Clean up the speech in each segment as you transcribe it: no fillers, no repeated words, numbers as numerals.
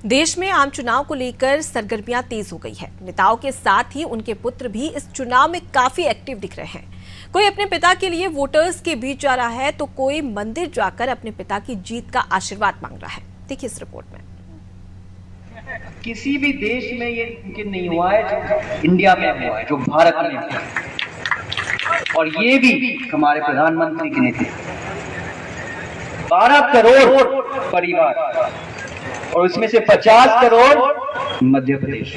देश में आम चुनाव को लेकर सरगर्मियां तेज हो गई है। नेताओं के साथ ही उनके पुत्र भी इस चुनाव में काफी एक्टिव दिख रहे हैं। कोई अपने पिता के लिए वोटर्स के बीच जा रहा है तो कोई मंदिर जाकर अपने पिता की जीत का आशीर्वाद मांग रहा है। देखिए इस रिपोर्ट में। किसी भी देश में ये मुमकिन नहीं हुआ है जो इंडिया में हुआ है, जो भारत में हुआ है। और ये भी हमारे प्रधानमंत्री के नेतृत्व 12 करोड़ परिवार और उसमें से 50 करोड़ मध्य प्रदेश,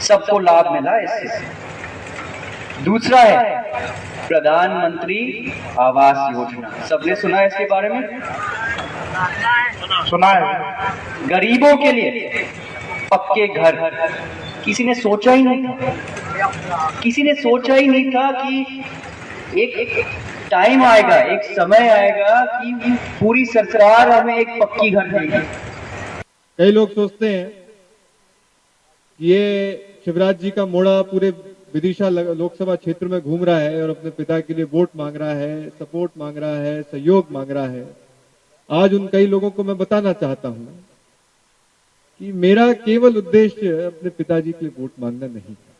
सबको लाभ मिला इससे। दूसरा है प्रधानमंत्री आवास योजना, सबने सुना है इसके बारे में? सुना है। गरीबों के लिए पक्के घर, किसी ने सोचा ही नहीं था, किसी ने सोचा ही नहीं था कि एक टाइम आएगा, एक समय आएगा कि पूरी सरकार हमें एक पक्की घर देगी। कई लोग सोचते हैं कि ये शिवराज जी का मोड़ा पूरे विदिशा लोकसभा क्षेत्र में घूम रहा है और अपने पिता के लिए वोट मांग रहा है, सपोर्ट मांग रहा है, सहयोग मांग रहा है। आज उन कई लोगों को मैं बताना चाहता हूं कि मेरा केवल उद्देश्य अपने पिताजी के लिए वोट मांगना नहीं था।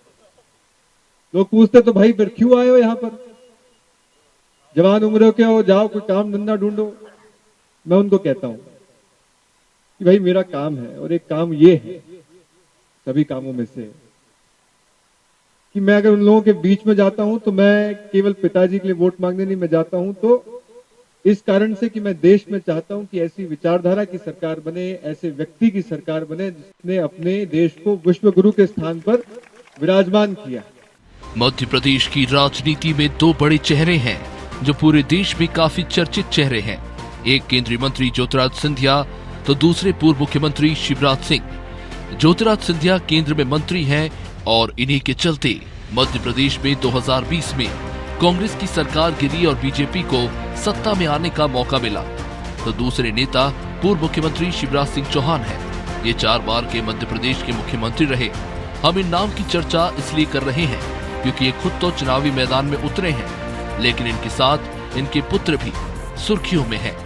लोग पूछते तो भाई फिर क्यों आए हो यहां पर, जवान उम्र के हो, जाओ कोई काम धंधा ढूंढो। मैं उनको कहता हूं कि भाई मेरा काम है और एक काम ये है सभी कामों में से कि मैं अगर उन लोगों के बीच में जाता हूं तो मैं केवल पिताजी के लिए वोट मांगने नहीं, मैं जाता हूं तो इस कारण से कि मैं देश में चाहता हूं कि ऐसी विचारधारा की सरकार बने, ऐसे व्यक्ति की सरकार बने जिसने अपने देश को विश्व गुरु के स्थान पर विराजमान किया। मध्य प्रदेश की राजनीति में दो बड़े चेहरे हैं जो पूरे देश में काफी चर्चित चेहरे हैं। एक केंद्रीय मंत्री ज्योतिरादित्य सिंधिया तो दूसरे पूर्व मुख्यमंत्री शिवराज सिंह। ज्योतिरादित्य सिंधिया केंद्र में मंत्री हैं और इन्हीं के चलते मध्य प्रदेश में 2020 में कांग्रेस की सरकार गिरी और बीजेपी को सत्ता में आने का मौका मिला। तो दूसरे नेता पूर्व मुख्यमंत्री शिवराज सिंह चौहान हैं। ये 4 बार के मध्य प्रदेश के मुख्यमंत्री रहे। हम इन नाम की चर्चा इसलिए कर रहे हैं क्योंकि ये खुद तो चुनावी मैदान में उतरे हैं, लेकिन इनके साथ इनके पुत्र भी सुर्खियों में हैं।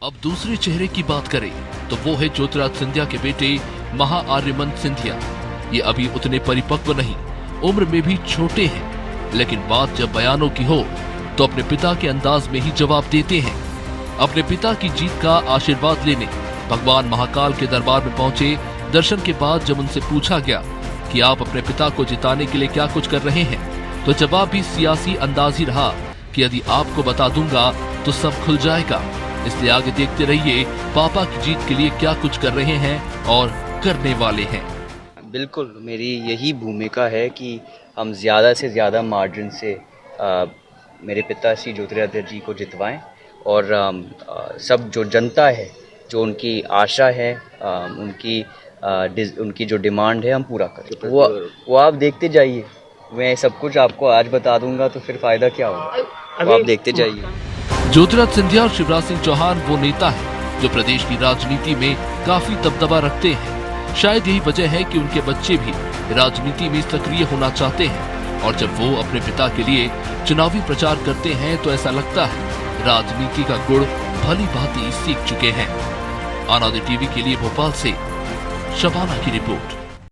अब दूसरे चेहरे की बात करें तो वो है ज्योतिरादित्य सिंधिया के बेटे महाआर्यमन सिंधिया। ये अभी उतने परिपक्व नहीं, उम्र में भी छोटे हैं, लेकिन बात जब बयानों की हो तो अपने पिता के अंदाज में ही जवाब देते हैं। अपने पिता की जीत का आशीर्वाद लेने भगवान महाकाल के दरबार में पहुंचे। दर्शन के बाद जब उनसे पूछा गया कि आप अपने पिता को जिताने के लिए क्या कुछ कर रहे हैं, तो जवाब भी सियासी अंदाज ही रहा कि यदि आपको बता दूंगा तो सब खुल जाएगा, इसलिए आगे देखते रहिए पापा की जीत के लिए क्या कुछ कर रहे हैं और करने वाले हैं। बिल्कुल मेरी यही भूमिका है कि हम ज़्यादा से ज़्यादा मार्जिन से मेरे पिता श्री ज्योतिरादित्य जी को जितवाएं और सब जो जनता है, जो उनकी आशा है, उनकी जो डिमांड है, हम पूरा करें। वो आप देखते जाइए। मैं सब कुछ आपको आज बता दूंगा तो फिर फ़ायदा क्या होगा, वो आप देखते जाइए। ज्योतिरादित्य सिंधिया और शिवराज सिंह चौहान वो नेता हैं जो प्रदेश की राजनीति में काफी दबदबा रखते हैं। शायद यही वजह है कि उनके बच्चे भी राजनीति में सक्रिय होना चाहते हैं और जब वो अपने पिता के लिए चुनावी प्रचार करते हैं तो ऐसा लगता है राजनीति का गुण भली भांति सीख चुके हैं। आनंद टीवी के लिए भोपाल से शबाना की रिपोर्ट।